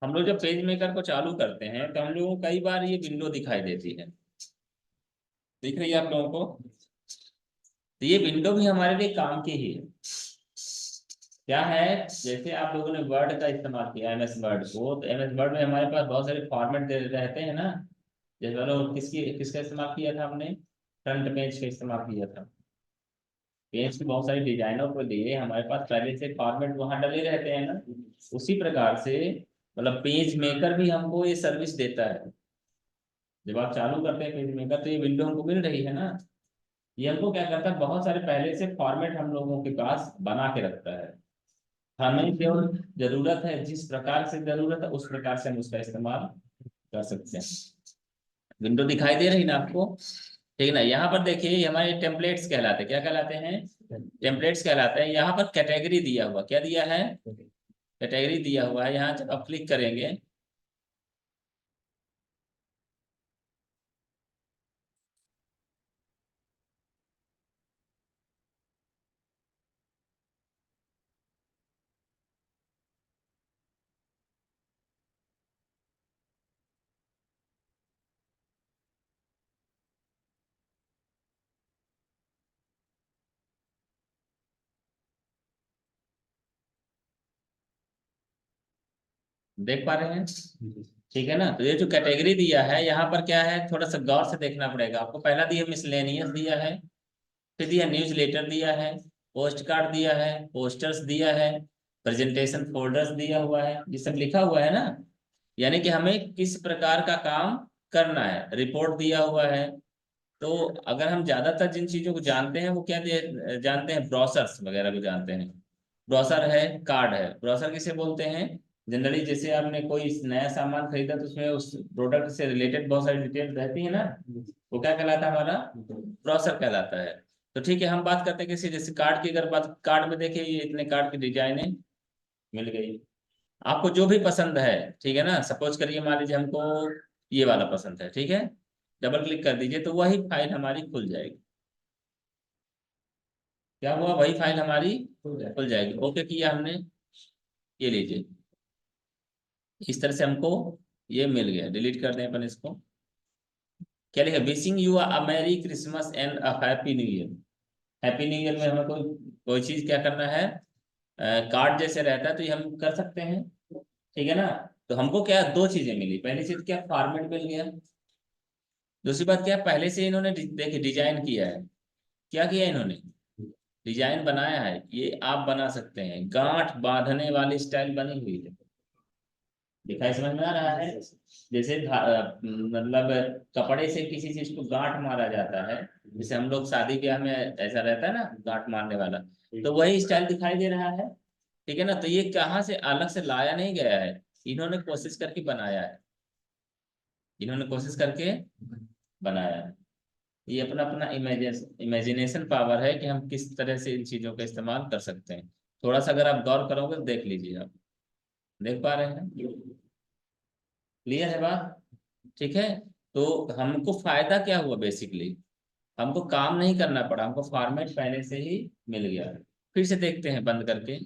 हम लोग जब पेज मेकर को चालू करते हैं तो हम लोगों को कई बार ये विंडो दिखाई देती है। दिख रही है आप लोगों को? तो ये विंडो भी हमारे लिए काम की ही है। क्या है, जैसे आप लोगों ने वर्ड का इस्तेमाल किया, एमएस वर्ड को, तो एमएस वर्ड में हमारे पास बहुत सारे फॉर्मेट दे रहते हैं ना। जैसे वाला किसका इस्तेमाल किया था हमने? फ्रंट पेज का इस्तेमाल किया था। पेज की बहुत सारी डिजाइनों को लिए हमारे पास पहले से फॉर्मेट वहां डले रहते हैं ना। उसी प्रकार से मतलब पेज मेकर भी हमको ये सर्विस देता है। जब आप चालू करते हैं पेज मेकर तो ये विंडो हमको मिल रही है ना। ये हमको क्या करता है, बहुत सारे पहले से फॉर्मेट हम लोगों के पास बना के रखता है। हमें केवल जरूरत है, जिस प्रकार से जरूरत है उस प्रकार से हम उसका इस्तेमाल कर सकते हैं। विंडो दिखाई दे रही ना आपको? ठीक है ना। यहाँ पर देखिए, ये हमारे टेम्पलेट्स कहलाते हैं। क्या कहलाते हैं? टेम्पलेट्स कहलाते हैं। यहाँ पर कैटेगरी दिया हुआ, क्या दिया है? कैटेगरी दिया हुआ है। यहाँ जब आप क्लिक करेंगे, देख पा रहे हैं? ठीक है ना। तो ये जो कैटेगरी दिया है यहाँ पर क्या है, थोड़ा सा गौर से देखना पड़ेगा आपको। पहला दिया मिसलेनियस दिया है, फिर दिया न्यूज लेटर दिया है, पोस्ट कार्ड दिया है, पोस्टर्स दिया है, प्रेजेंटेशन फोल्डर्स दिया हुआ है। ये सब लिखा हुआ है ना। यानी कि हमें किस प्रकार का काम करना है। रिपोर्ट दिया हुआ है। तो अगर हम ज्यादातर जिन चीजों को जानते हैं वो क्या जानते हैं, ब्रोशर्स वगैरह को जानते हैं। ब्रोशर है, कार्ड है। ब्रोशर किसे बोलते हैं? जनरली जैसे आपने कोई नया सामान खरीदा तो उसमें उस प्रोडक्ट से रिलेटेड बहुत सारी डिटेल्स रहती है ना। वो क्या कहलाता है हमारा? ब्रोशर कहलाता है। तो ठीक है, हम बात करते हैं किसी, जैसे कार्ड की अगर बात, कार्ड में देखिए ये इतने कार्ड की डिजाइने मिल गई। आपको जो भी पसंद है, ठीक है ना। सपोज करिए, मान लीजिए हमको ये वाला पसंद है, ठीक है। डबल क्लिक कर दीजिए तो वही फाइल हमारी खुल जाएगी। क्या हुआ, वही फाइल हमारी खुल जाएगी। ओके किया हमने। ये लीजिए, इस तरह से हमको ये मिल गया। डिलीट कर दें अपन इसको। क्या लिखा, wishing you a merry Christmas and a happy new year. Happy new year में हमें कोई कोई चीज क्या करना है, कार्ड जैसे रहता है तो ये हम कर सकते हैं। ठीक है ना। तो हमको क्या, दो चीजें मिली। पहली चीज क्या, फॉर्मेट मिल गया। दूसरी बात क्या, पहले से इन्होंने देखिए डिजाइन किया है। क्या किया इन्होंने? डिजाइन बनाया है। ये आप बना सकते हैं। गांठ बांधने वाली स्टाइल बनी हुई है। दिखाई समझ में आ रहा है? जैसे मतलब कपड़े से किसी चीज को गांठ मारा जाता है। जैसे हम लोग शादी ब्याह में ऐसा रहता है ना, गांठ मारने वाला। तो वही स्टाइल दिखाई दे रहा है। ठीक है ना। तो ये कहाँ से अलग से लाया नहीं गया है, इन्होंने कोशिश करके बनाया है। इन्होंने कोशिश करके बनाया है। ये अपना अपना इमेजिनेशन पावर है कि हम किस तरह से इन चीजों का इस्तेमाल कर सकते हैं। थोड़ा सा अगर आप गौर करोगे तो देख लीजिए आप। देख पा रहे हैं? क्लियर है बात? ठीक है। तो हमको फायदा क्या हुआ बेसिकली, हमको काम नहीं करना पड़ा, हमको फॉर्मेट पहले से ही मिल गया। फिर से देखते हैं बंद करके।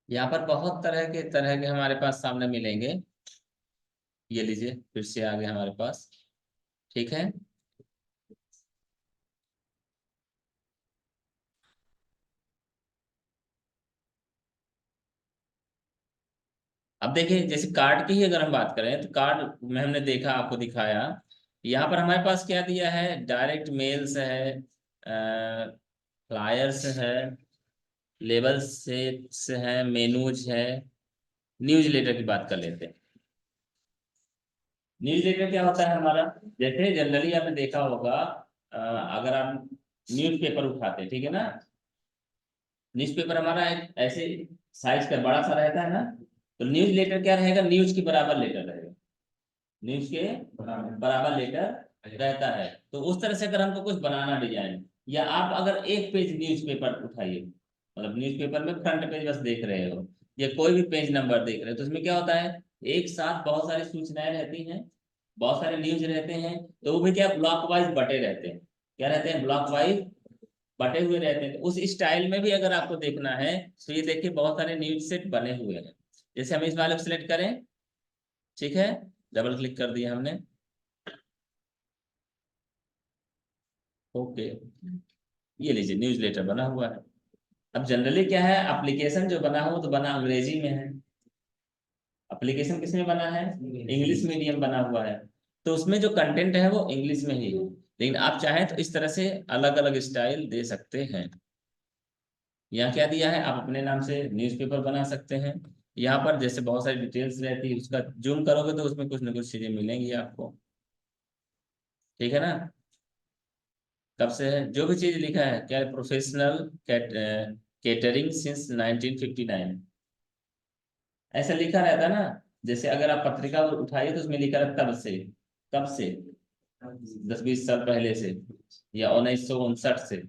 यहाँ पर बहुत तरह के हमारे पास सामने मिलेंगे। ये लीजिए, फिर से आ गए हमारे पास। ठीक है। अब देखिए, जैसे कार्ड की ही अगर हम बात करें तो कार्ड में हमने देखा, आपको दिखाया। यहाँ पर हमारे पास क्या दिया है, डायरेक्ट मेल्स है, फ्लायर्स है, लेबल्स है, मेनूज है। न्यूज लेटर की बात कर लेते हैं। न्यूज लेटर क्या होता है हमारा? जैसे जनरली आपने देखा होगा, अगर आप न्यूज़पेपर उठाते हैं, ठीक है ना। न्यूज़पेपर हमारा एक ऐसे साइज का बड़ा सा रहता है ना, तो न्यूज लेटर क्या रहेगा, न्यूज के बराबर लेटर रहेगा, न्यूज के बराबर लेटर रहता है। तो उस तरह से अगर हमको कुछ बनाना डिजाइन, या आप अगर एक पेज न्यूज़पेपर उठाइए, मतलब न्यूज़पेपर में फ्रंट पेज बस देख रहे हो, या कोई भी पेज नंबर देख रहे हो, तो उसमें क्या होता है, एक साथ बहुत सारी सूचनाएं रहती हैं, बहुत सारे न्यूज रहते हैं, तो वो भी क्या ब्लॉक वाइज बटे रहते हैं, क्या रहते हैं, ब्लॉक वाइज बटे हुए रहते हैं। तो उस स्टाइल में भी अगर आपको देखना है, तो ये देखिए बहुत सारे न्यूज सेट बने हुए हैं। जैसे हम इस वाले को सिलेक्ट करें, ठीक है, डबल क्लिक कर दिया हमने, ओके, ये लीजिए न्यूज लेटर बना हुआ है। अब जनरली क्या है, एप्लीकेशन जो बना हो तो बना अंग्रेजी में है, एप्लीकेशन किस में बना है, इंग्लिश मीडियम बना हुआ है, तो उसमें जो कंटेंट है वो इंग्लिश में ही है। लेकिन आप चाहें तो इस तरह से अलग अलग स्टाइल दे सकते हैं। यहाँ क्या दिया है, आप अपने नाम से न्यूज़पेपर बना सकते हैं। यहाँ पर जैसे बहुत सारी डिटेल्स रहती है, उसका जूम करोगे तो उसमें कुछ ना कुछ चीजें मिलेंगी आपको, ठीक है ना। कब से है, जो भी चीज लिखा है, क्या प्रोफेशनल केटरिंग सिंस 1959, ऐसा लिखा रहता है ना। जैसे अगर आप पत्रिका उठाइए तो उसमें लिखा रहता है कब से, 10-20 साल पहले से, या 1959 से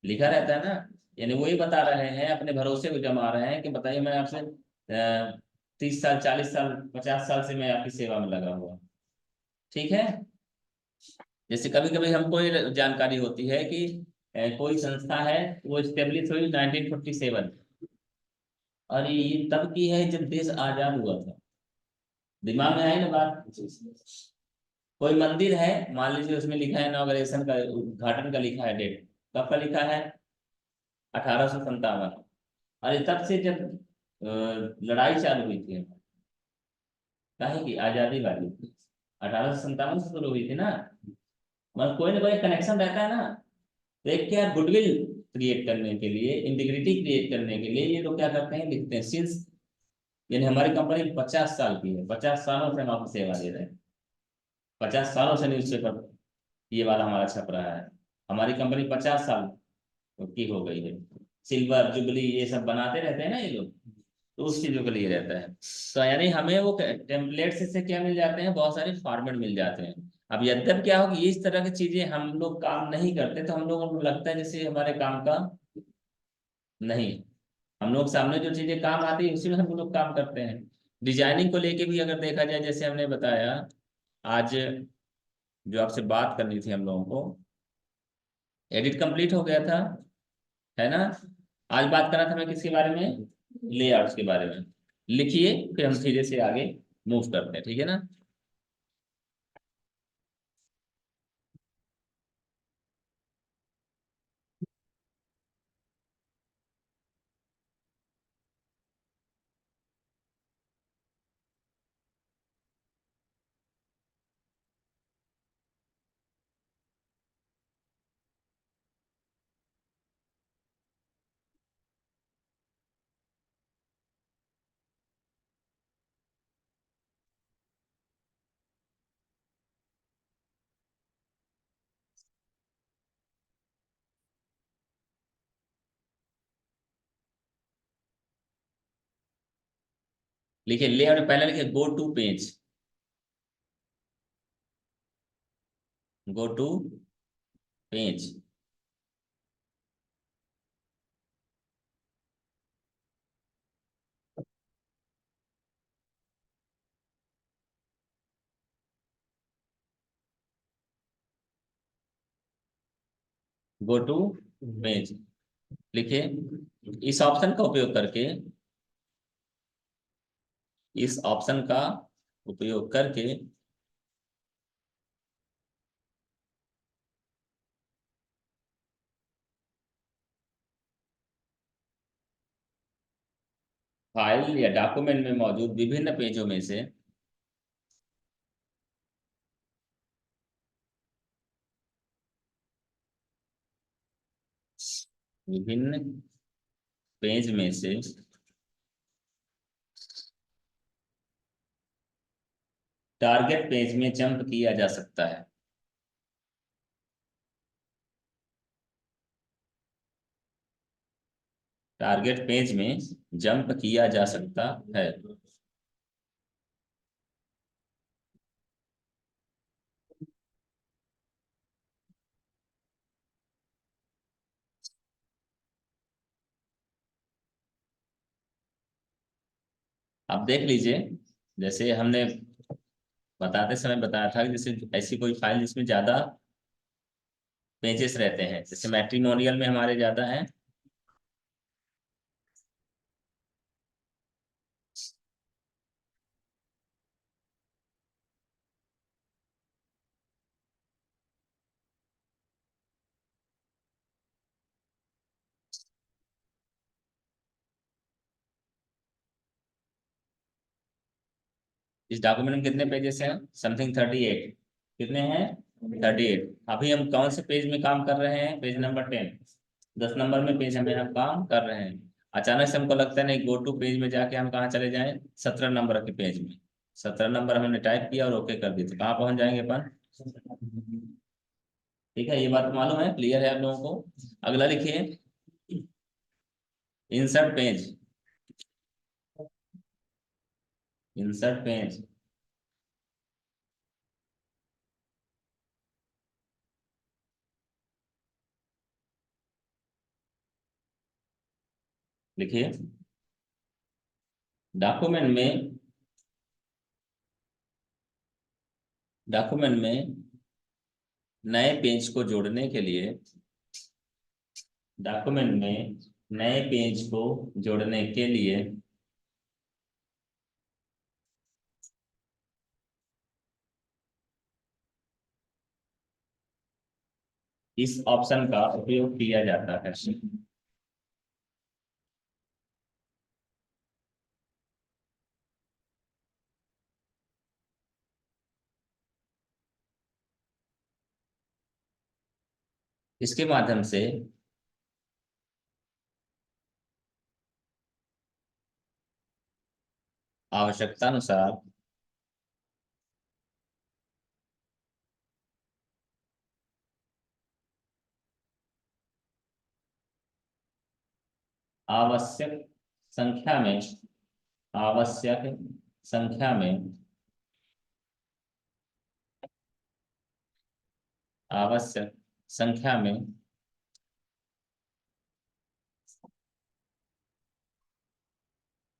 लिखा रहता है ना। यानी वही बता रहे हैं, अपने भरोसे को जमा रहे हैं कि बताइए मैं आपसे 30 साल, 40 साल, 50 साल से मैं आपकी सेवा में लगा हुआ, ठीक है। जैसे कभी कभी हमको ये जानकारी होती है कि कोई संस्था है, वो स्टेब्लिश हुई 1947, और ये तब की है जब देश आजाद हुआ था। दिमाग में आई ना बात। कोई मंदिर है, मान लीजिए उसमें लिखा है इनॉग्रेशन का, उद्घाटन का लिखा है डेट, कब का लिखा है, 1857। अरे तब से जब लड़ाई चालू हुई थी, काहे की आजादी वाली, 1857 से शुरू हुई थी ना। मतलब कोई ना कोई कनेक्शन रहता है ना। तो एक क्या, गुडविल क्रिएट करने के लिए, इंटीग्रिटी क्रिएट करने के लिए ये लोग क्या करते हैं, लिखते हैं सिंस, यानी हमारी कंपनी 50 साल की है, 50 सालों से हम आपको सेवा दे रहे हैं, 50 सालों से न्यूज़पेपर ये वाला हमारा छप रहा है, हमारी कंपनी 50 साल की हो गई है। सिल्वर जुबली ये सब बनाते रहते हैं ना ये लोग, तो उस चीजों के लिए रहता है। तो यानी हमें वो टेम्पलेट से क्या मिल जाते हैं, बहुत सारे फॉर्मेट मिल जाते हैं। अब यद्यप क्या हो कि इस तरह की चीजें हम लोग काम नहीं करते, तो हम लोगों को लगता है जैसे हमारे काम का नहीं, हम लोग सामने जो चीजें काम आती है उसी में हम लोग काम करते हैं। डिजाइनिंग को लेके भी अगर देखा जाए, जैसे हमने बताया आज, जो आपसे बात करनी थी हम लोगों को, एडिट कंप्लीट हो गया था, है ना। आज बात करना था मैं किसके बारे में, लेआउट्स के बारे में। लिखिए, फिर हम धीरे से आगे मूव करते हैं, ठीक है ना। लिखिए लेआउट, पहले लिखिए go to page, go to page, go to page लिखिए। इस ऑप्शन का उपयोग करके, इस ऑप्शन का उपयोग करके फाइल या डॉक्यूमेंट में मौजूद विभिन्न पेजों में से विभिन्न पेज में से टारगेट पेज में जंप किया जा सकता है। टारगेट पेज में जंप किया जा सकता है। आप देख लीजिए, जैसे हमने बताते समय बताया था कि जैसे ऐसी कोई फाइल जिसमें ज्यादा पेजेस रहते हैं, जैसे मैट्रिमोनियल में हमारे ज्यादा हैं। इस डॉक्यूमेंट में कितने पेजेस हैं? समथिंग 38। कितने हैं? 38। अभी हम कौन से पेज में काम कर रहे हैं? Page number 10। 10 नंबर में पेज हमें हम काम कर रहे हैं। अचानक से हमको लगता है नहीं, गो टू पेज में जाके हम कहाँ चले जाएं? 17 नंबर के पेज में। 17 नंबर हमने टाइप किया और ओके कर दिया, तो कहाँ पहुंच जाएंगे अपन? ठीक है, ये बात मालूम है, क्लियर है आप लोगों को? अगला लिखिए, इंसर्ट पेज। Insert page. लिखिए, डॉक्यूमेंट में डॉक्यूमेंट में नए पेज को जोड़ने के लिए, डॉक्यूमेंट में नए पेज को जोड़ने के लिए इस ऑप्शन का उपयोग किया जाता है। इसके माध्यम से आवश्यकता अनुसार आवश्यक संख्या में आवश्यक संख्या में आवश्यक संख्या में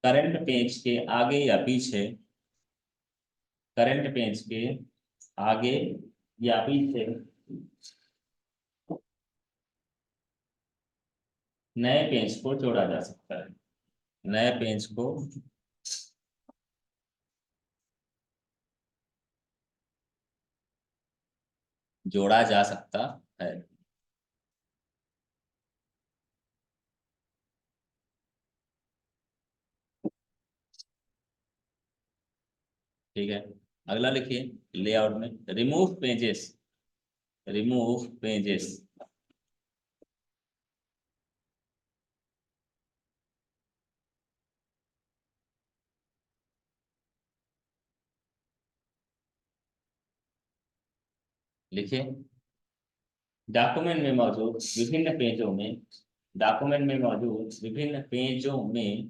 करंट पेज के आगे या पीछे, करंट पेज के आगे या पीछे नए पेज को जोड़ा जा सकता है। नए पेज को जोड़ा जा सकता है। ठीक है, अगला लिखिए, लेआउट में रिमूव पेजेस। Remove pages. लिखिए, डॉक्यूमेंट में मौजूद विभिन्न पेजों में डॉक्यूमेंट में मौजूद विभिन्न पेजों में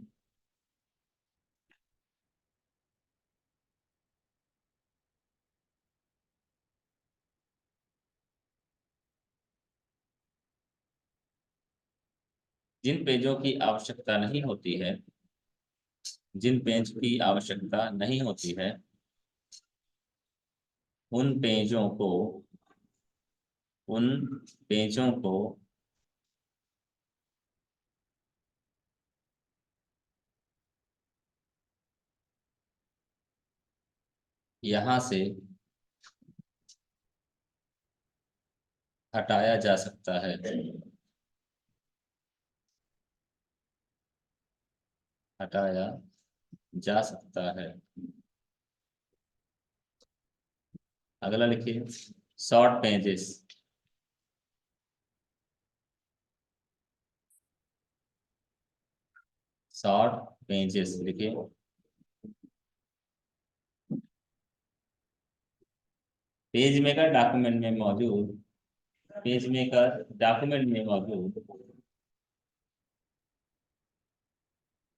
जिन पेजों की आवश्यकता नहीं होती है, जिन पेज की आवश्यकता नहीं होती है, उन पेजों को उन पेजों को यहाँ से हटाया जा सकता है। हटाया जा सकता है। अगला लिखिए, शॉर्ट पेजेस। शॉर्ट पेजेस लिखिए, पेज मेकर डॉक्यूमेंट में मौजूद पेज मेकर डॉक्यूमेंट में मौजूद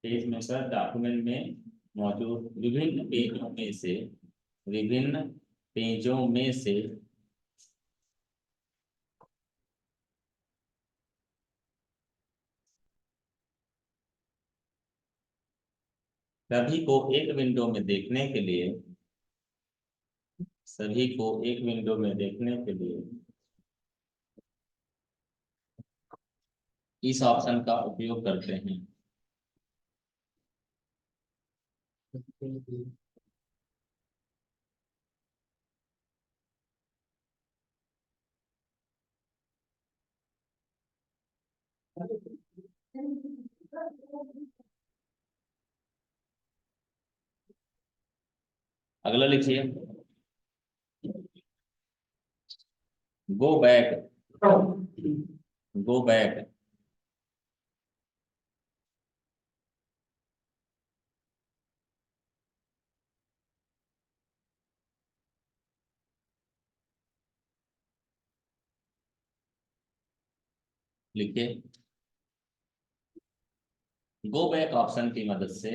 पेज मेकर डॉक्यूमेंट में मौजूद विभिन्न पेजों में से सभी को एक विंडो में देखने के लिए इस ऑप्शन का उपयोग करते हैं। अगला लिखिए, गो बैक। गो बैक लिखिए। गो बैक ऑप्शन की मदद से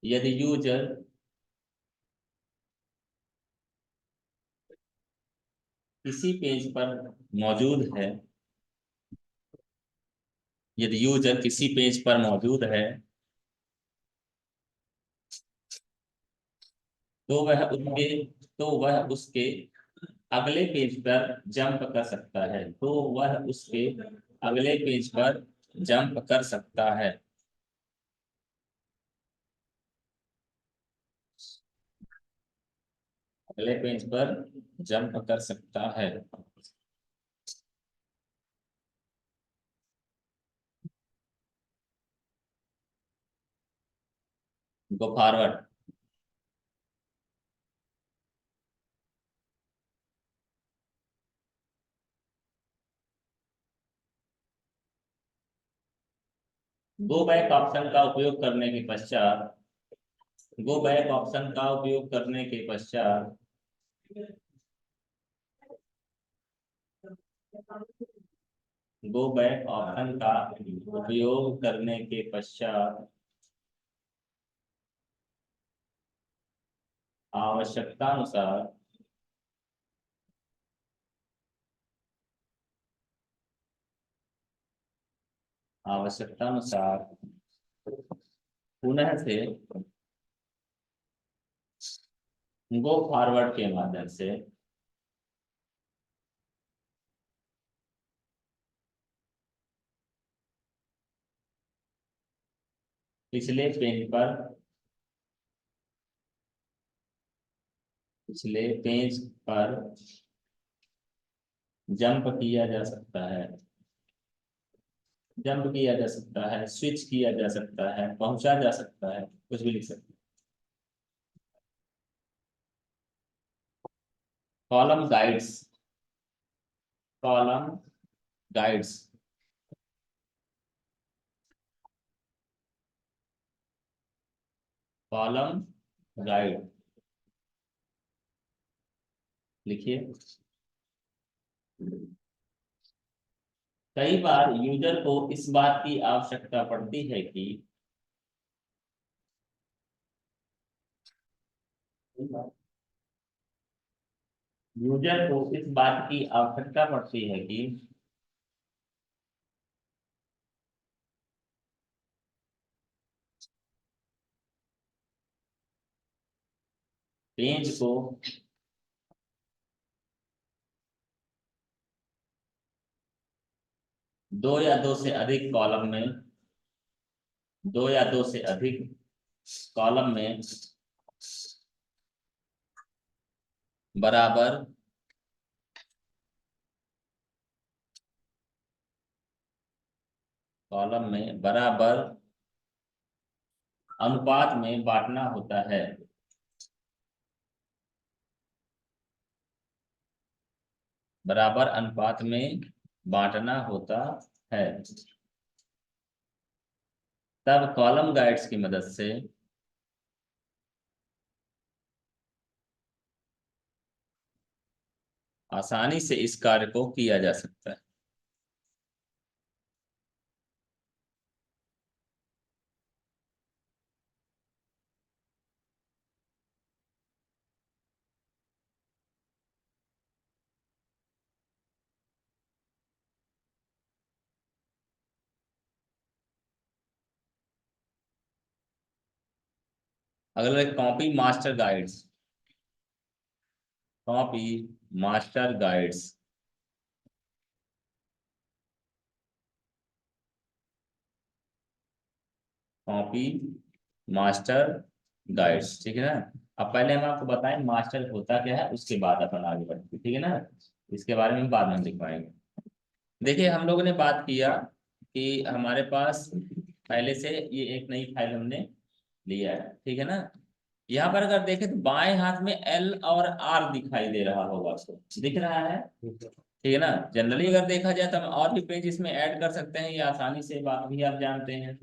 यदि यूजर किसी पेज पर मौजूद है यदि यूजर किसी पेज पर मौजूद है तो वह उसके अगले पेज पर जंप कर सकता है। अगले पेज पर जंप कर सकता है। Go forward. Go back option का उपयोग करने के पश्चात गो बैक ऑप्शन का उपयोग करने के पश्चात गो बैक ऑप्शन का उपयोग करने के पश्चात आवश्यकतानुसार आवश्यकतानुसार पुनः से गो फॉरवर्ड के माध्यम से पिछले पेज पर जंप किया जा सकता है। स्विच किया जा सकता है, पहुंचा जा सकता है, कुछ भी लिख सकते हैं। Column guides. Column guides column guide लिखिए। कई बार यूजर को इस बात की आवश्यकता पड़ती है कि पेज को दो या दो से अधिक कॉलम में बराबर अनुपात में बांटना होता है। बराबर अनुपात में बांटना होता है। तब कॉलम गाइड्स की मदद से आसानी से इस कार्य को किया जा सकता है। अगला copy master guides. Copy master guides. Copy master guides, ठीक है ना। अब पहले हम आपको बताएं मास्टर होता क्या है, उसके बाद अपन आगे बढ़ते हैं, ठीक है ना। इसके बारे में बाद में हम लिखवाएंगे। देखिए हम लोगों ने बात किया कि हमारे पास पहले से ये एक नई फाइल हमने लिया है, ठीक है ना। यहाँ पर अगर देखें तो बाएं हाथ में एल और आर दिखाई दे रहा होगा, आपको दिख रहा है, ठीक है ना। जनरली अगर देखा जाए तो हम और भी पेज इसमें ऐड कर सकते हैं, ये आसानी से बात भी आप जानते हैं।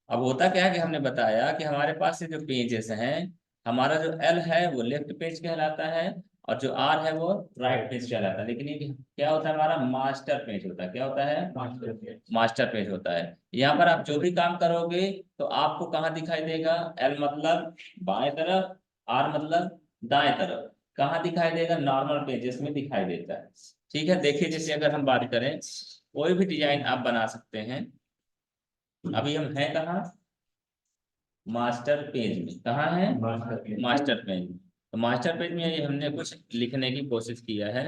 अब होता क्या है कि हमने बताया कि हमारे पास से जो पेजेस हैं, हमारा जो एल है वो लेफ्ट पेज कहलाता है, और जो आर है वो राइट पेज कहलाता है। लेकिन ये क्या होता है, हमारा मास्टर पेज होता है। क्या होता है, मास्टर पेज होता है। यहाँ पर आप जो भी काम करोगे तो आपको कहाँ दिखाई देगा, एल मतलब बाएं तरफ, आर मतलब दाएं तरफ। कहाँ दिखाई देगा, नॉर्मल पेजेस में दिखाई देता है। ठीक है, देखिए जैसे अगर हम बात करें, कोई भी डिजाइन आप बना सकते हैं। अभी हम हैं कहाँ, मास्टर पेज में। कहाँ है, मास्टर पेज में। तो मास्टर पेज में ये हमने कुछ लिखने की कोशिश किया है।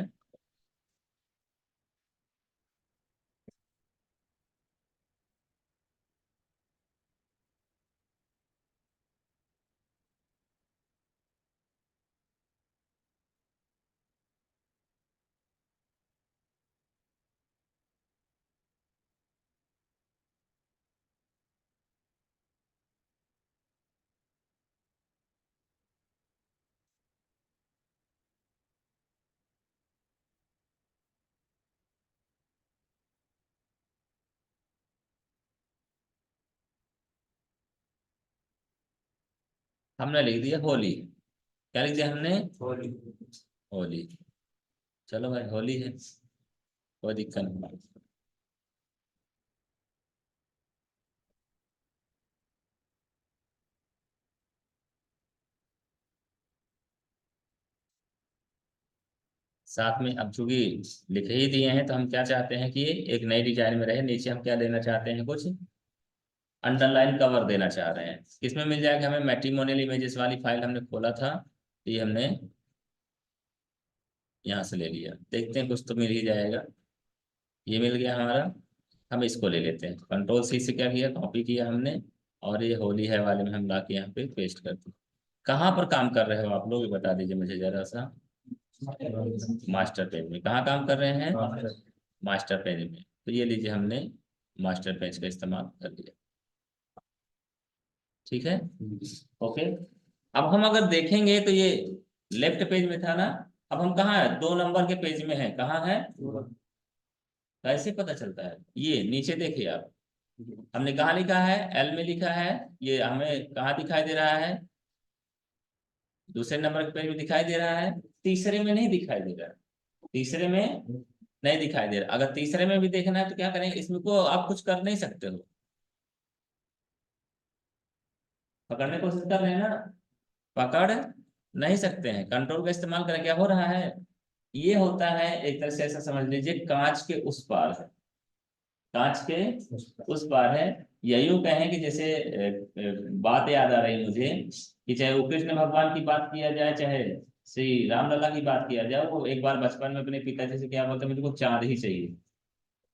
हमने लिख दिया होली। क्या लिख दिया हमने, होली। होली, चलो भाई होली है, कोई दिक्कत नहीं। साथ में अब चूंकि लिख ही दिए हैं तो हम क्या चाहते हैं कि ये एक नई डिजाइन में रहे। नीचे हम क्या देना चाहते हैं, कुछ अंडरलाइन कवर देना चाह रहे हैं। किसमें मिल जाएगा हमें, मैट्रिमोनियल इमेजेस वाली फाइल हमने खोला था, तो ये हमने यहाँ से ले लिया। देखते हैं कुछ तो मिल ही जाएगा। ये मिल गया हमारा, हम इसको ले लेते हैं। कंट्रोल सी से क्या किया, कॉपी किया हमने, और ये होली है वाले में हम ला के यहाँ पे पेस्ट कर दिए। कहाँ पर काम कर रहे हो आप लोग, ये बता दीजिए मुझे जरा सा। मास्टर पेज में। कहाँ काम कर रहे हैं, मास्टर पेज में। तो ये लीजिए हमने मास्टर पेज का इस्तेमाल कर लिया, ठीक है। ओके, अब हम अगर देखेंगे तो ये लेफ्ट पेज में था ना। अब हम कहाँ है, 2 नंबर के पेज में है। कहाँ है, कैसे पता चलता है, ये नीचे देखिए आप, हमने कहाँ लिखा है, एल में लिखा है। ये हमें कहाँ दिखाई दे रहा है, दूसरे नंबर के पेज में दिखाई दे रहा है, तीसरे में नहीं दिखाई दे रहा है। तीसरे में नहीं दिखाई दे रहा। अगर तीसरे में भी देखना है तो क्या करेंगे, इसमें को आप कुछ कर नहीं सकते हो, पकड़ने की कोशिश कर रहे हैं ना, पकड़ नहीं सकते हैं। कंट्रोल का इस्तेमाल करें, क्या हो रहा है, ये होता है एक तरह से, ऐसा समझ लीजिए कांच के उस पार है। कांच के उस पार है, या यूं कहें कि जैसे बात याद आ रही मुझे कि चाहे वो कृष्ण भगवान की बात किया जाए, चाहे श्री रामलला की बात किया जाए, वो एक बार बचपन में अपने पिताजी से क्या बोलते, मुझे को चांद ही चाहिए,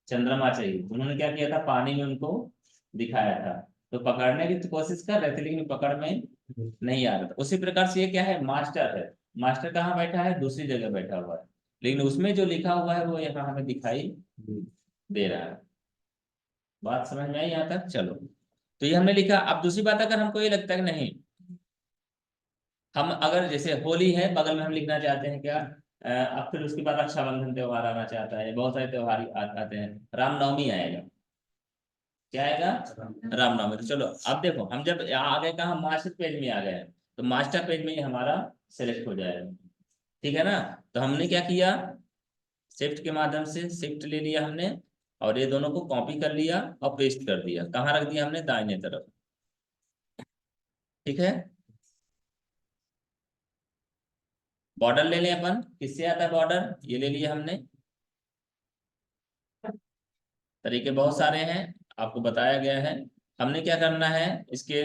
चंद्रमा चाहिए। उन्होंने क्या किया था, पानी में उनको दिखाया था। तो पकड़ने की तो कोशिश कर रहे थे लेकिन पकड़ में नहीं आ रहा था। उसी प्रकार से ये क्या है, मास्टर है। मास्टर कहाँ बैठा है, दूसरी जगह बैठा हुआ है, लेकिन उसमें जो लिखा हुआ है वो यहाँ हमें दिखाई दे रहा है। बात समझ में आई यहाँ तक, चलो। तो ये हमने लिखा। अब दूसरी बात, अगर हमको ये लगता है कि नहीं, हम अगर जैसे होली है बगल में हम लिखना चाहते हैं क्या, अब फिर उसके बाद रक्षाबंधन त्योहार आना चाहता है, बहुत सारे त्योहार आते हैं, रामनवमी आएगा। क्या आएगा, रामनवमी। तो चलो अब देखो, हम जब आ गए कहाँ, मास्टर पेज में आ गए, तो मास्टर पेज में ही हमारा सेलेक्ट हो जाएगा, ठीक है ना। तो हमने क्या किया, शिफ्ट के माध्यम से शिफ्ट ले लिया हमने, और ये दोनों को कॉपी कर लिया और पेस्ट कर दिया। कहाँ रख दिया हमने? दाहिने तरफ। ठीक है। बॉर्डर ले लें अपन, किससे आता है बॉर्डर? ये ले लिया हमने। तरीके बहुत सारे हैं, आपको बताया गया है। हमने क्या करना है इसके,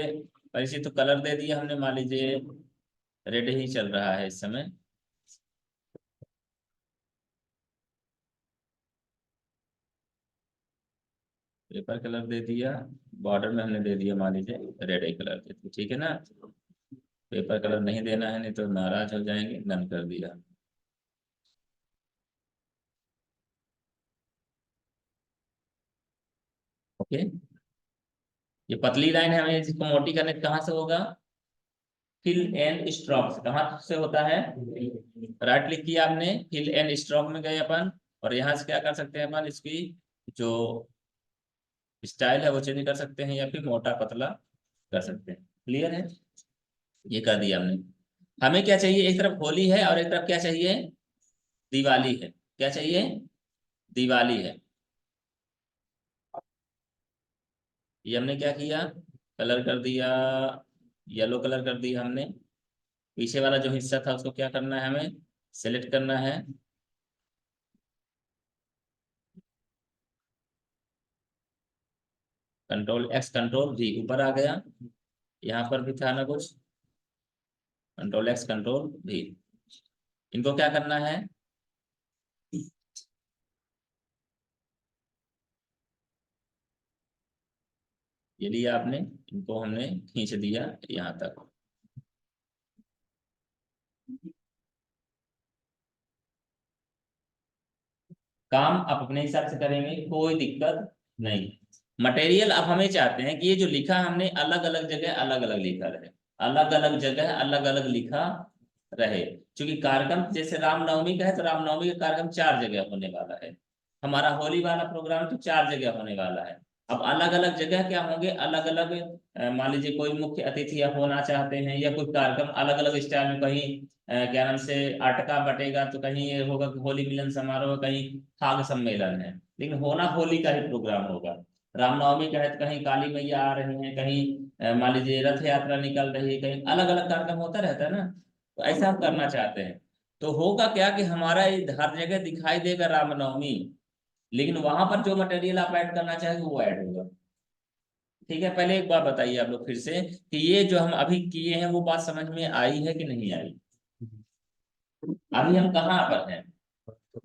परिचित तो कलर दे दिया हमने, मान लीजिए रेड ही चल रहा है इस समय। पेपर कलर दे दिया, बॉर्डर में हमने दे दिया मान लीजिए रेड ही कलर दे दिया, ठीक है ना। पेपर कलर नहीं देना है, नहीं तो नाराज हो जाएंगे। डन कर दिया। ओके। ये पतली लाइन है, हमें इसको मोटी करने कहाँ से होगा? फिल एंड स्ट्रोक से। कहाँ से होता है? राइट क्लिक किया आपने, फिल एंड स्ट्रोक में गए अपन, और यहाँ से क्या कर सकते हैं अपन, इसकी जो स्टाइल है वो चेंज कर सकते हैं, या फिर मोटा पतला कर सकते हैं। क्लियर है? ये कर दिया हमने। हमें क्या चाहिए? एक तरफ होली है और एक तरफ क्या चाहिए? दिवाली है। क्या चाहिए? दिवाली है। ये हमने क्या किया? कलर कर दिया, येलो कलर कर दिया हमने। पीछे वाला जो हिस्सा था उसको क्या करना है हमें? सेलेक्ट करना है। कंट्रोल एक्स कंट्रोल वी, ऊपर आ गया। यहाँ पर भी था ना कुछ, कंट्रोल एक्स कंट्रोल वी। इनको क्या करना है? ये लिया आपने, इनको हमने खींच दिया यहाँ तक। काम आप अपने हिसाब से करेंगे, कोई दिक्कत नहीं। मटेरियल अब हमें चाहते हैं कि ये जो लिखा हमने अलग अलग जगह अलग अलग लिखा रहे, अलग अलग जगह अलग अलग लिखा रहे। क्योंकि कार्यक्रम जैसे रामनवमी का है, तो रामनवमी का कार्यक्रम 4 जगह होने वाला है। हमारा होली वाला प्रोग्राम तो 4 जगह होने वाला है। अब अलग अलग जगह क्या होंगे? अलग अलग, मान लीजिए कोई मुख्य अतिथि आप होना चाहते हैं, या कोई कार्यक्रम अलग अलग स्टाइल में, कहीं क्या नाम से अटका बटेगा, तो कहीं ये होगा कि होली मिलन समारोह, कहीं फाग सम्मेलन है, लेकिन होना होली का ही प्रोग्राम होगा। रामनवमी का है तो कहीं काली मैया आ रही हैं, कहीं मान लीजिए रथ यात्रा निकल रही है, कहीं अलग अलग कार्यक्रम होता रहता है ना। तो ऐसा हम करना चाहते हैं। तो होगा क्या कि हमारा ये हर जगह दिखाई देगा रामनवमी, लेकिन वहां पर जो मटेरियल आप ऐड करना चाहेंगे वो ऐड होगा। ठीक है। पहले एक बात बताइए आप लोग फिर से, कि ये जो हम अभी किए हैं वो बात समझ में आई है कि नहीं आई? अभी हम कहाँ पर हैं?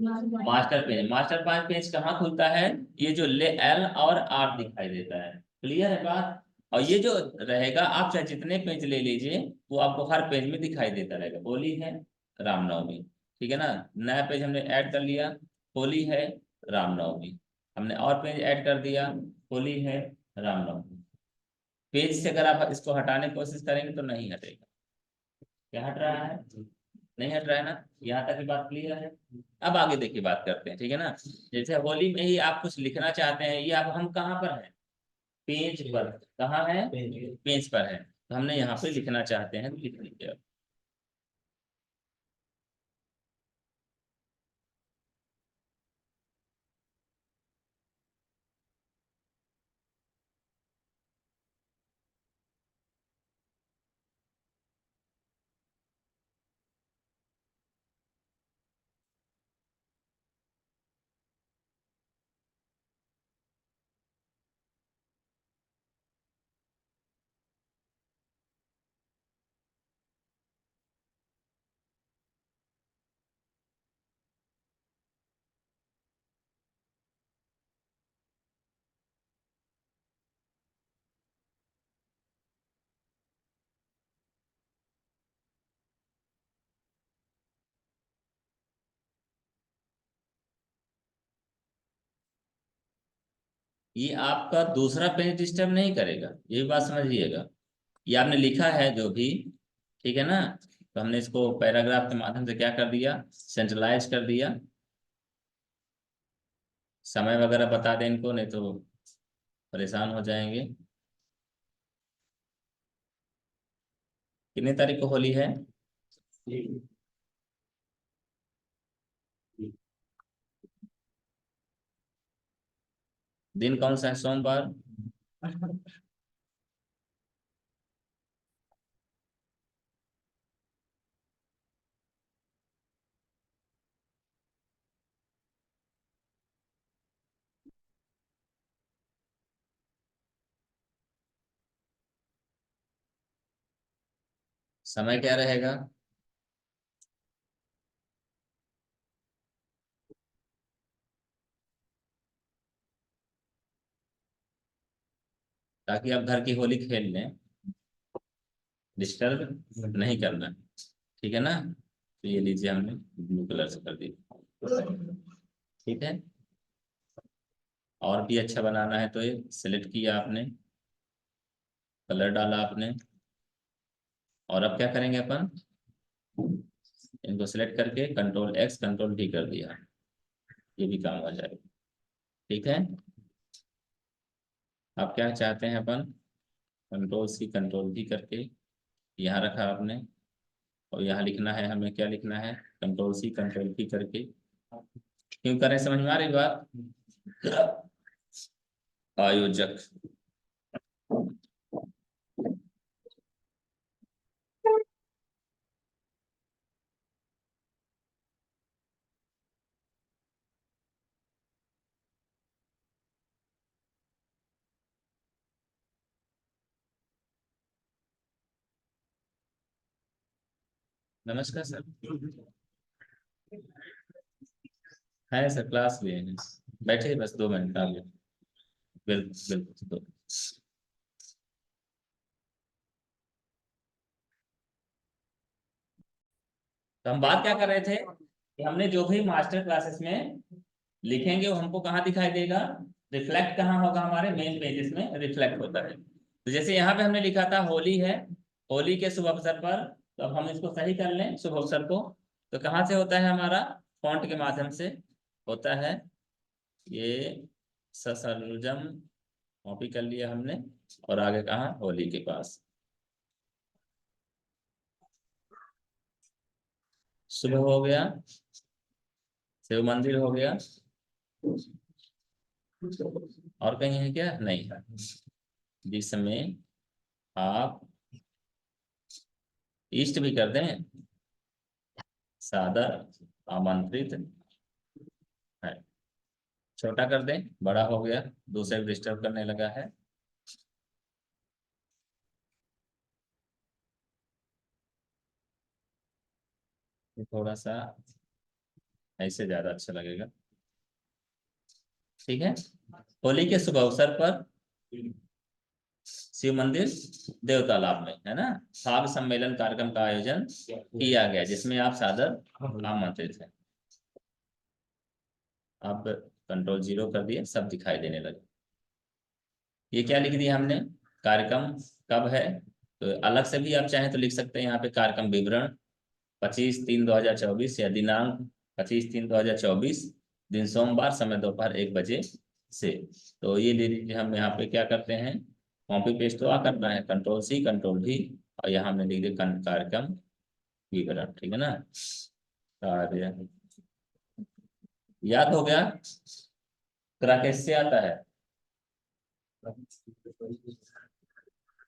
Master page. Master page page कहाँ खुलता है? ये जो ले एल और आर दिखाई देता है। क्लियर है बात? और ये जो रहेगा, आप चाहे जितने पेज ले लीजिए, वो आपको हर पेज में दिखाई देता रहेगा। होली है, रामनवमी, ठीक है ना। नया पेज हमने ऐड कर लिया, होली है, रामनवमी। हमने और पेज ऐड कर दिया, होली है, रामनवमी। पेज से अगर आप इसको हटाने की कोशिश करेंगे तो नहीं हटेगा। क्या हट रहा है? नहीं हट रहा है ना। यहाँ तक की बात क्लियर है। अब आगे देखिए बात करते हैं, ठीक है ना। जैसे होली में ही आप कुछ लिखना चाहते हैं, ये अब हम कहाँ पर हैं? पेज पर। कहाँ है? पेज पर है। तो हमने यहाँ पे लिखना चाहते हैं तो लिख लीजिए अब। ये आपका दूसरा पेज डिस्टर्ब नहीं करेगा, ये भी बात समझिएगा। ये आपने लिखा है जो भी, ठीक है ना। तो हमने इसको पैराग्राफ के माध्यम से क्या कर दिया? सेंट्रलाइज कर दिया। समय वगैरह बता दें इनको, नहीं तो परेशान हो जाएंगे। कितनी तारीख को होली है? दिन कौन सा है? सोमवार। समय क्या रहेगा? ताकि आप घर की होली खेल लें, डिस्टर्ब नहीं करना। ठीक है ना? तो ये लीजिए, हमने ब्लू कलर से कर दिया। ठीक है। और भी अच्छा बनाना है तो ये सिलेक्ट किया आपने, कलर डाला आपने, और अब क्या करेंगे अपन? इनको सिलेक्ट करके कंट्रोल एक्स कंट्रोल डी कर दिया, ये भी काम हो जाएगा। ठीक है। अब क्या चाहते हैं अपन? कंट्रोल सी कंट्रोल डी करके यहाँ रखा आपने, और यहाँ लिखना है हमें, क्या लिखना है? कंट्रोल सी कंट्रोल डी करके। क्यों करें, समझ में आ रही बात? आयोजक। नमस्कार सर। है सर, क्लास लिए हैं। बैठे बस 2 मिनट आ गए। बिल्कुल बिल्कुल। तो हम बात क्या कर रहे थे कि हमने जो भी मास्टर क्लासेस में लिखेंगे वो हमको कहाँ दिखाई देगा? रिफ्लेक्ट कहाँ होगा? हमारे मेन पेजेस में रिफ्लेक्ट होता है। तो जैसे यहाँ पे हमने लिखा था होली है, होली के शुभ अवसर पर, तो अब हम इसको सही कर लें शुभ अवसर को। तो कहाँ से होता है हमारा? फॉन्ट के माध्यम से होता है। ये ससर्जम कॉपी कर लिया हमने, और आगे कहाँ? होली के पास। शुभ हो गया, शिव मंदिर हो गया, और कहीं है क्या? नहीं है। जिसमें आप ईस्ट भी कर दें, सादर आमंत्रित है। छोटा कर दें, बड़ा हो गया, दूसरे को डिस्टर्ब करने लगा है। ये थोड़ा सा ऐसे ज्यादा अच्छा लगेगा। ठीक है। होली के शुभ अवसर पर शिव मंदिर देव तालाब में, है ना, काव्य सम्मेलन कार्यक्रम का आयोजन किया गया, जिसमें आप सादर आमंत्रित हैं। अब कंट्रोल 0 कर दिया, सब दिखाई देने लगे। ये क्या लिख दिया हमने? कार्यक्रम कब है? तो अलग से भी आप चाहें तो लिख सकते हैं यहाँ पे, कार्यक्रम विवरण 25/3/2024, या दिनांक 25/3/2024, दिन सोमवार, समय दोपहर 1 बजे से। तो ये ले लीजिए, हम यहाँ पे क्या करते हैं? कॉपी पेस्ट तो आ करना है, कंट्रोल सी कंट्रोल भी, और यहाँ हमने लिख दिया कार्यक्रम विवरण। ठीक है ना? कार्य याद हो गया? करा कैसे आता है?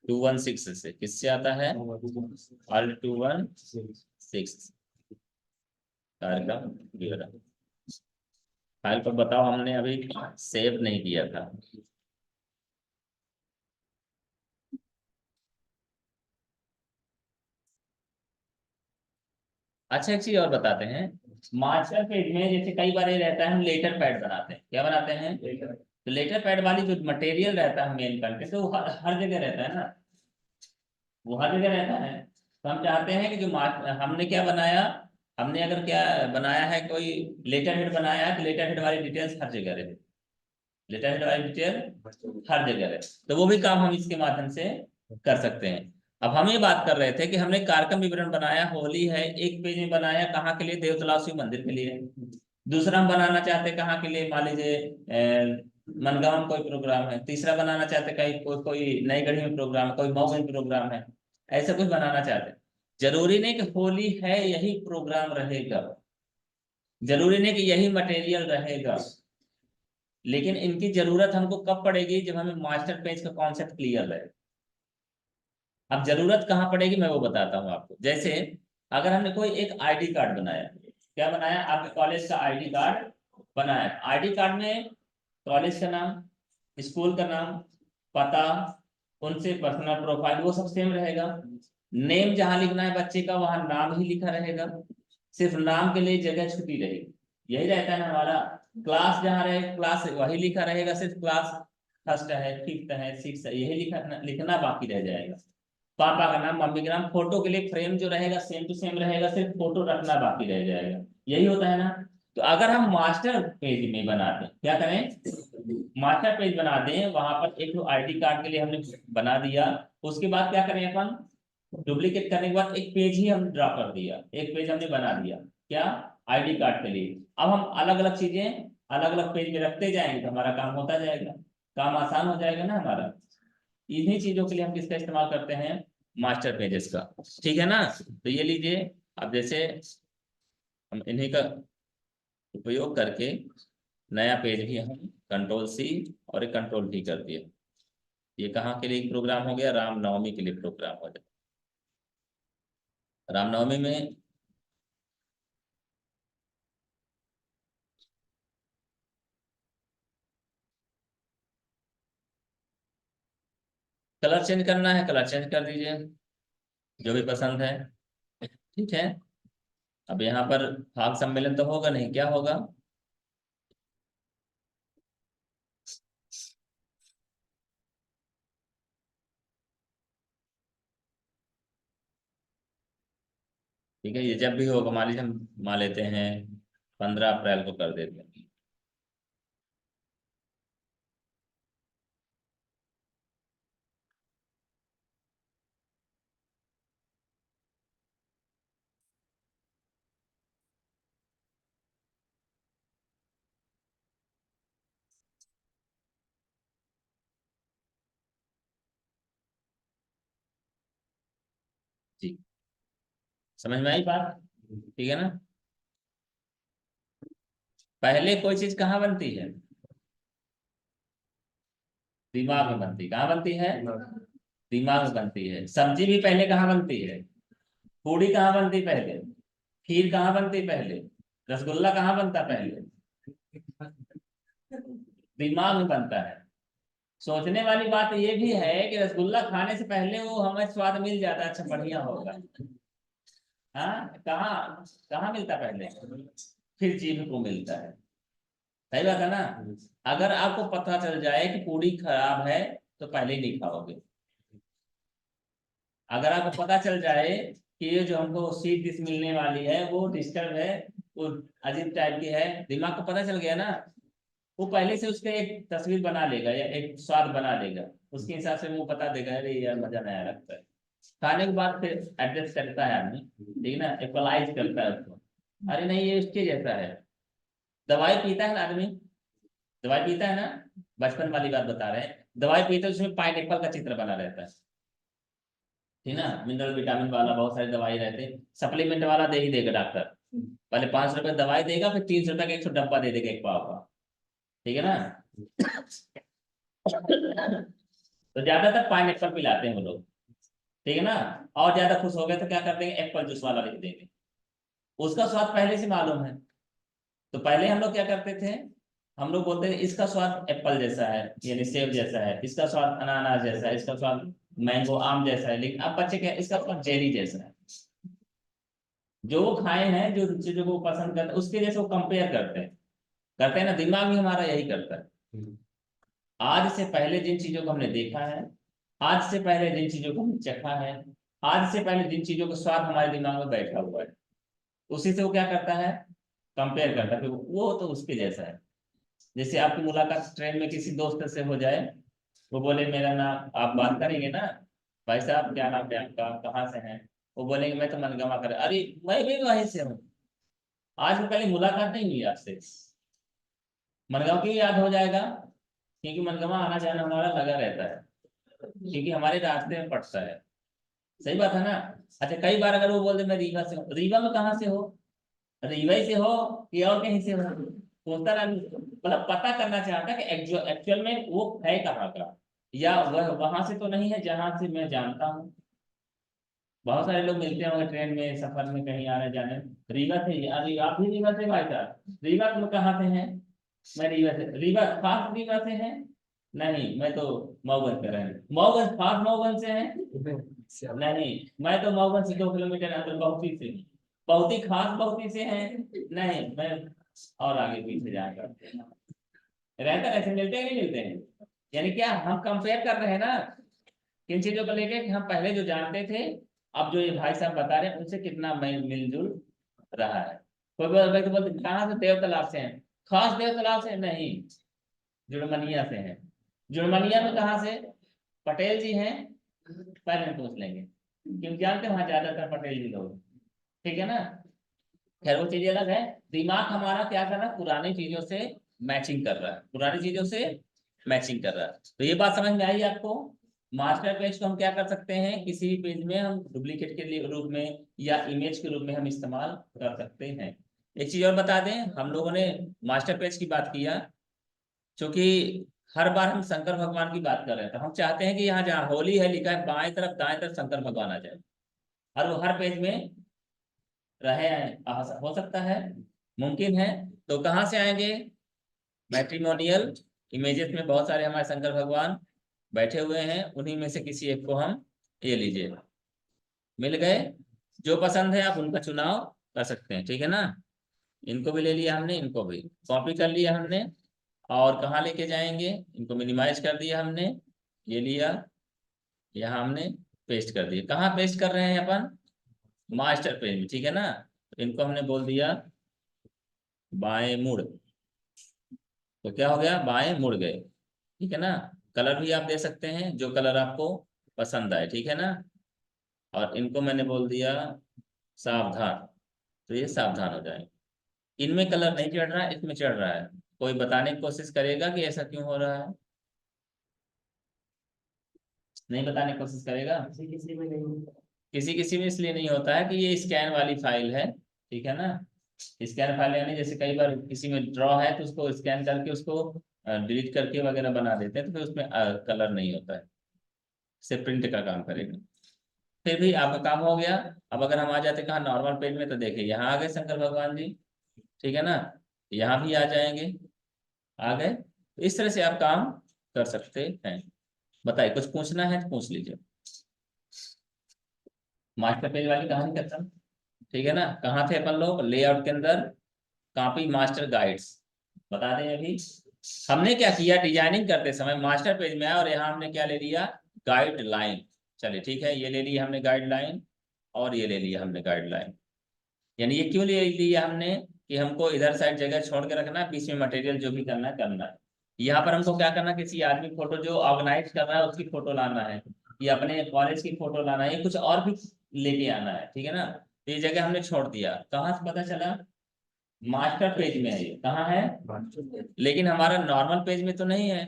216 से। किससे आता है? ऑल 216 कार्यक्रम विवरण। फाइल पर बताओ, हमने अभी सेव नहीं किया था। अच्छा, एक चीज और बताते हैं। मास्टर पेज में जैसे कई बार ये रहता है, हम लेटर पैड बनाते हैं। क्या बनाते हैं? तो लेटर पैड वाली जो मटेरियल रहता है मेन कंटेंट, तो वो हर जगह रहता है ना, वो हर जगह रहता है। तो हम चाहते हैं कि जो हमने क्या बनाया, हमने अगर क्या बनाया है, कोई लेटर हेड बनाया है, तो लेटर हेड वाली डिटेल्स हर जगह रहे। लेटर हेड वाली डिटेल हर जगह रहे, तो वो भी काम हम इसके माध्यम से कर सकते हैं। अब हम ये बात कर रहे थे कि हमने कार्यक्रम विवरण बनाया, होली है, एक पेज में बनाया, कहाँ के लिए? देवतलाव शिव मंदिर के लिए। दूसरा हम बनाना चाहते हैं कहाँ के लिए? मान लीजिए मनगांव में कोई प्रोग्राम है। तीसरा बनाना चाहते हैं कहीं कोई कोई नई गढ़ी में प्रोग्राम है, कोई मऊ में प्रोग्राम है, ऐसा कुछ बनाना चाहते हैं। जरूरी नहीं कि होली है यही प्रोग्राम रहेगा, जरूरी नहीं कि यही मटेरियल रहेगा। लेकिन इनकी जरूरत हमको कब पड़ेगी, जब हमें मास्टर पेज का कॉन्सेप्ट क्लियर है। अब जरूरत कहाँ पड़ेगी मैं वो बताता हूँ आपको। जैसे अगर हमने कोई एक आईडी कार्ड बनाया, क्या बनाया, आपके कॉलेज का आईडी कार्ड बनाया, आईडी कार्ड में कॉलेज का नाम, स्कूल का नाम, पता, उनसे पर्सनल प्रोफाइल वो सब सेम रहेगा। नेम जहां लिखना है बच्चे का वहां नाम ही लिखा रहेगा, सिर्फ नाम के लिए जगह छुटी रहेगी, यही रहता है ना हमारा। क्लास जहाँ रहे क्लास वही लिखा रहेगा, सिर्फ क्लास फर्स्ट है, फिफ्थ है, सिक्स है, यही लिखना बाकी रह जाएगा। पापा का नाम, मम्मी का नाम, फोटो के लिए फ्रेम जो रहेगा सेम टू सेम रहेगा, सिर्फ फोटो रखना बाकी रह जाएगा, यही होता है ना। तो अगर हम मास्टर पेज में बना दें, क्या करें, मास्टर पेज बना दें, वहां पर एक आईडी कार्ड के लिए हमने बना दिया, उसके बाद क्या करें अपन, डुप्लीकेट करने के बाद एक पेज ही हम ड्रा कर दिया, एक पेज हमने बना दिया, क्या, आईडी कार्ड के लिए। अब हम अलग अलग चीजें अलग अलग पेज में रखते जाएंगे तो हमारा काम होता जाएगा, काम आसान हो जाएगा ना हमारा। इन्हीं चीजों के लिए हम किसका इस्तेमाल करते हैं, मास्टर पेजेस का। ठीक है ना, तो ये लीजिए। अब जैसे हम इन्हीं का उपयोग करके नया पेज भी हम कंट्रोल C और एक कंट्रोल V कर दिए। ये कहाँ के लिए प्रोग्राम हो गया, रामनवमी के लिए प्रोग्राम हो जाए। रामनवमी में कलर चेंज करना है, कलर चेंज कर दीजिए जो भी पसंद है। ठीक है, अब यहाँ पर भाग सम्मेलन तो होगा नहीं, क्या होगा, ठीक है, ये जब भी होगा, मान लीजिए हम मान लेते हैं 15 अप्रैल को कर देते हैं। जी, समझ में आई बात, ठीक है ना। पहले कोई चीज कहाँ बनती है, दिमाग में बनती, कहाँ बनती है, दिमाग में बनती है। सब्जी भी पहले कहाँ बनती है, पूड़ी कहाँ बनती पहले, खीर कहाँ बनती पहले, रसगुल्ला कहाँ बनता पहले, दिमाग में बनता है। सोचने वाली बात ये भी है कि रसगुल्ला खाने से पहले वो हमें स्वाद मिल जाता है, अच्छा बढ़िया होगा, हाँ कहाँ कहाँ मिलता पहले, फिर जीभ को मिलता है। सही बात है ना। अगर आपको पता चल जाए कि पूरी खराब है तो पहले ही नहीं खाओगे। अगर आपको पता चल जाए कि ये जो हमको स्वीट डिश मिलने वाली है वो डिस्टर्ब है, वो अजीब टाइप की है, दिमाग को पता चल गया ना, वो पहले से उसका एक तस्वीर बना लेगा या एक स्वाद बना लेगा, उसके हिसाब से मुंह बता देगा, अरे यार मजा नया लगता है। खाने के बाद फिर एडजस्ट करता है आदमी, ठीक है ना, इक्वलाइज करता है उसको, अरे नहीं ये उसके जैसा है। दवाई पीता है ना आदमी, दवाई पीता है ना, बचपन वाली बात बता रहे हैं, दवाई पीते हैं उसमें पाइनएप्पल का चित्र बना रहता है, ठीक है ना, मिनरल विटामिन वाला बहुत सारी दवाई रहते हैं, सप्लीमेंट वाला दे ही देगा डॉक्टर, पहले 5 रुपए दवाई देगा, फिर 300 रुपए का 100 डब्बा दे देगा एक पाव का, ठीक है ना। तो ज्यादातर पाइनएप्पल पिलाते हैं वो लोग, ठीक है ना। और ज्यादा खुश हो गए तो क्या करते हैं, एप्पल जूस वाला लिख देंगे, उसका स्वाद पहले से मालूम है। तो पहले हम लोग क्या करते थे, हम लोग बोलते थे इसका स्वाद एप्पल जैसा है, यानी सेब जैसा है, इसका स्वाद अनानास जैसा है, इसका स्वाद मैंगो आम जैसा है, लेकिन अब बच्चे क्या, इसका स्वाद जेरी जैसा है। जो वो खाए हैं, जो चीजों को पसंद करते हैं उसके जैसे वो कंपेयर करते हैं ना, दिमाग भी हमारा यही करता है। आज से पहले जिन चीजों को हमने देखा है, आज से पहले जिन चीजों को हमने चखा है, आज से पहले जिन चीजों का स्वाद हमारे दिमाग में बैठा हुआ है, उसी से वो क्या करता है, कंपेयर करता है कि वो तो उसके जैसा है। जैसे आपकी मुलाकात ट्रेन में किसी दोस्त से हो जाए, वो बोले मेरा नाम, आप बात करेंगे ना, भाई साहब क्या नाम है आपका, कहाँ से हैं, वो बोलेंगे मैं तो मनगमा कर, अरे मैं भी वहीं से हूँ, आज में पहले मुलाकात नहीं हुई आपसे, मनगांव की याद हो जाएगा, क्योंकि मनगमा आना जाना हमारा लगा रहता है, क्योंकि हमारे रास्ते में पड़ता है। सही बात है ना। अच्छा कई बार अगर वो बोलते मैं रीवा से हूँ, रीवा में कहाँ से हो, रीवा ही से हो कि और कहीं से हो, पूछता ना, मतलब पता करना चाहता कि एक्चुअल में वो है कहाँ का, या वह वहां से तो नहीं है जहां से मैं जानता हूँ। बहुत सारे लोग मिलते हैं ट्रेन में, सफर में, कहीं आने जाने। रीवा से, अरे आप भी रीवा से भाई साहब? रीवा तुम कहाँ से हैं? मैं रीवा से। रीवा खास रीवा से हैं? नहीं, मैं तो मऊगंज का रहने। मऊगंज खास मऊगंज से हैं? नहीं, मैं तो मऊगंज से 2 किलोमीटर अंदर बहुती से। बहुती खास बहुती से हैं? नहीं, मैं और आगे पीछे जाकर रहता। ऐसे मिलते हैं नहीं मिलते हैं? यानी क्या हम कंपेयर कर रहे हैं ना किन चीजों को लेके, कि हम पहले जो जानते थे, अब जो ये भाई साहब बता रहे हैं उनसे कितना मिलजुल रहा है। कोई तो बोलते कहाँ से? देव तालाब से हैं। खास देव तालाब से नहीं, जुड़मनिया से हैं। जुड़मनिया में कहाँ से? पटेल जी हैं? पहले पूछ लेंगे, क्योंकि जानते हैं वहां ज्यादातर पटेल जी लोग। ठीक है ना? खैर वो चीजें अलग है। दिमाग हमारा क्या कर रहा है? पुरानी चीजों से मैचिंग कर रहा है, पुरानी चीजों से मैचिंग कर रहा है। तो ये बात समझ में आई आपको? मास्टर पेज को हम क्या कर सकते हैं, किसी भी पेज में हम डुप्लीकेट के रूप में या इमेज के रूप में हम इस्तेमाल कर सकते हैं। एक चीज और बता दें, हम लोगों ने मास्टर पेज की बात किया, क्योंकि हर बार हम शंकर भगवान की बात कर रहे हैं, तो हम चाहते हैं कि यहाँ जहाँ होली है लिखा है, बाएं तरफ दाएं तरफ शंकर भगवान आ जाए, और वो हर पेज में रहे। हो सकता है, मुमकिन है। तो कहाँ से आएंगे? मैट्रिमोनियल इमेजेस में बहुत सारे हमारे शंकर भगवान बैठे हुए हैं, उन्हीं में से किसी एक को हम ये लीजिए। मिल गए? जो पसंद है आप उनका चुनाव कर सकते हैं, ठीक है ना? इनको भी ले लिया हमने, इनको भी कॉपी कर लिया हमने। और कहाँ लेके जाएंगे? इनको मिनिमाइज कर दिया हमने, ये लिया, यहाँ हमने पेस्ट कर दिया। कहाँ पेस्ट कर रहे हैं अपन? मास्टर पेज में, ठीक है ना? तो इनको हमने बोल दिया बाएं मुड़। तो क्या हो गया? बाएं मुड़ गए, ठीक है ना? कलर भी आप दे सकते हैं जो कलर आपको पसंद आए, ठीक है ना? और इनको मैंने बोल दिया सावधान, तो ये सावधान हो जाए। इनमें कलर नहीं चढ़ रहा है, इसमें चढ़ रहा है। कोई बताने की कोशिश करेगा कि ऐसा क्यों हो रहा है? नहीं बताने की कोशिश करेगा? किसी किसी में इसलिए नहीं होता है कि ये स्कैन वाली फाइल है, ठीक है ना? स्कैन फाइल यानी जैसे कई बार किसी में ड्रॉ है तो उसको स्कैन करके उसको डिलीट करके वगैरह बना देते हैं, तो फिर उसमें कलर नहीं होता है, सिर्फ प्रिंट का काम करेगा। फिर भी आपका काम हो गया। अब अगर हम आ जाते कहाँ? नॉर्मल पेज में, तो देखिए यहाँ आ गए शंकर भगवान जी, ठीक है ना? यहाँ भी आ जाएंगे, आ गए। तो इस तरह से आप काम कर सकते हैं। बताइए, कुछ पूछना है तो पूछ लीजिए। मास्टर पेज वाली कहानी खत्म, ठीक है ना? कहाँ थे अपन लोग? लेआउट के अंदर, कॉपी मास्टर गाइड्स। बता दें अभी हमने क्या किया, डिजाइनिंग करते समय मास्टर पेज में आया और यहाँ हमने क्या ले लिया? गाइडलाइन। चलिए ठीक है, ये ले लिया हमने गाइडलाइन, और ये ले लिया हमने गाइडलाइन। यानी ये क्यों ले लिया हमने? कि हमको इधर साइड जगह छोड़ के रखना है, बीच में मटेरियल जो भी करना है करना है। यहाँ पर हमको क्या करना है? किसी आदमी फोटो जो ऑर्गेनाइज कर रहा है उसकी फोटो लाना है, या अपने कॉलेज की फोटो लाना है, या कुछ और भी लेके आना है, ठीक है ना? तो ये जगह हमने छोड़ दिया। कहाँ से पता चला? मास्टर पेज में है। ये कहाँ है? लेकिन हमारा नॉर्मल पेज में तो नहीं है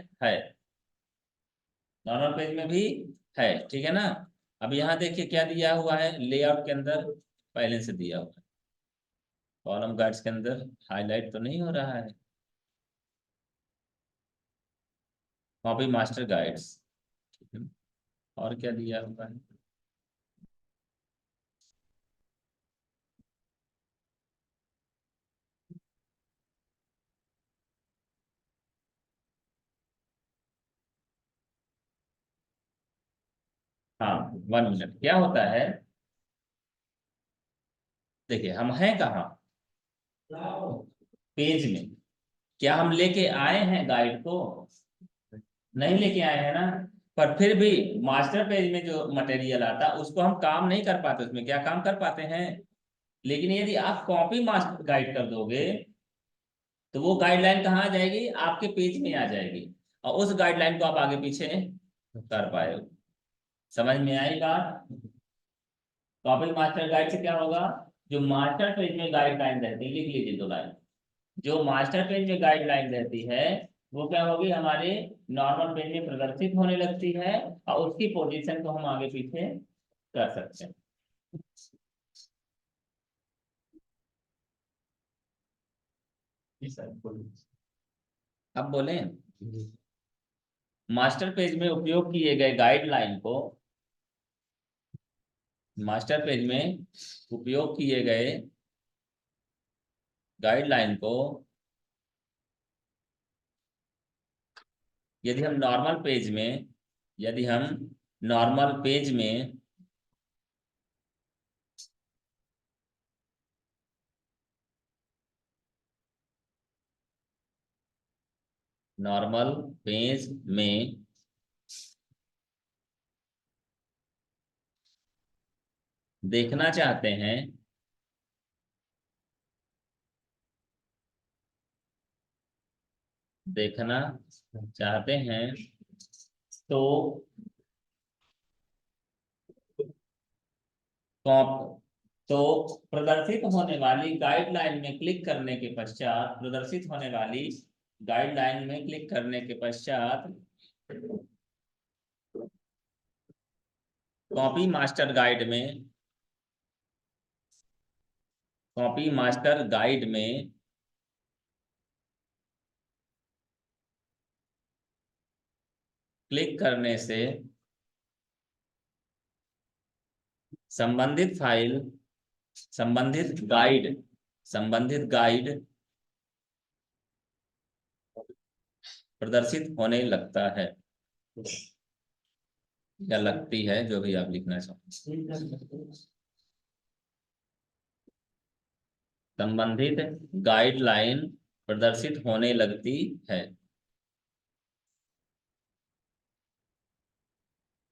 नॉर्मल पेज में भी है, ठीक है ना? अब यहाँ देखिए क्या दिया हुआ है लेआउट के अंदर, पहले से दिया हुआ है। कॉलम गाइड्स के अंदर हाईलाइट तो नहीं हो रहा है, कॉपी मास्टर गाइड्स। और क्या दिया हुआ है? हाँ, 1 मिनट। क्या होता है, देखिए हम हैं कहाँ? पेज में। क्या हम लेके आए हैं गाइड को? नहीं लेके आए हैं ना? पर फिर भी मास्टर पेज में जो मटेरियल आता है उसको हम काम नहीं कर पाते, उसमें क्या काम कर पाते हैं? लेकिन यदि आप कॉपी मास्टर गाइड कर दोगे तो वो गाइडलाइन कहाँ आ जाएगी? आपके पेज में आ जाएगी, और उस गाइडलाइन को आप आगे पीछे कर पाए। समझ में आई बात? कॉपी मास्टर गाइड से क्या होगा? जो मास्टर पेज में गाइडलाइन रहती है, लिख लीजिए 2 लाइन। जो मास्टर पेज में गाइडलाइन रहती है वो क्या होगी? हमारे नॉर्मल पेज में प्रदर्शित होने लगती है, और उसकी पोजीशन को हम आगे पीछे कर सकते हैं। अब बोले, मास्टर पेज में उपयोग किए गए गाइडलाइन को, मास्टर पेज में उपयोग किए गए गाइडलाइन को यदि हम नॉर्मल पेज में, यदि हम नॉर्मल पेज में नॉर्मल पेज में देखना चाहते हैं, देखना चाहते हैं तो कॉप तो प्रदर्शित होने वाली गाइडलाइन में क्लिक करने के पश्चात, प्रदर्शित होने वाली गाइडलाइन में क्लिक करने के पश्चात कॉपी मास्टर गाइड में, कॉपी मास्टर गाइड में क्लिक करने से संबंधित फाइल, संबंधित गाइड प्रदर्शित होने लगता है या लगती है, जो भी आप लिखना चाहो। संबंधित गाइडलाइन प्रदर्शित होने लगती है।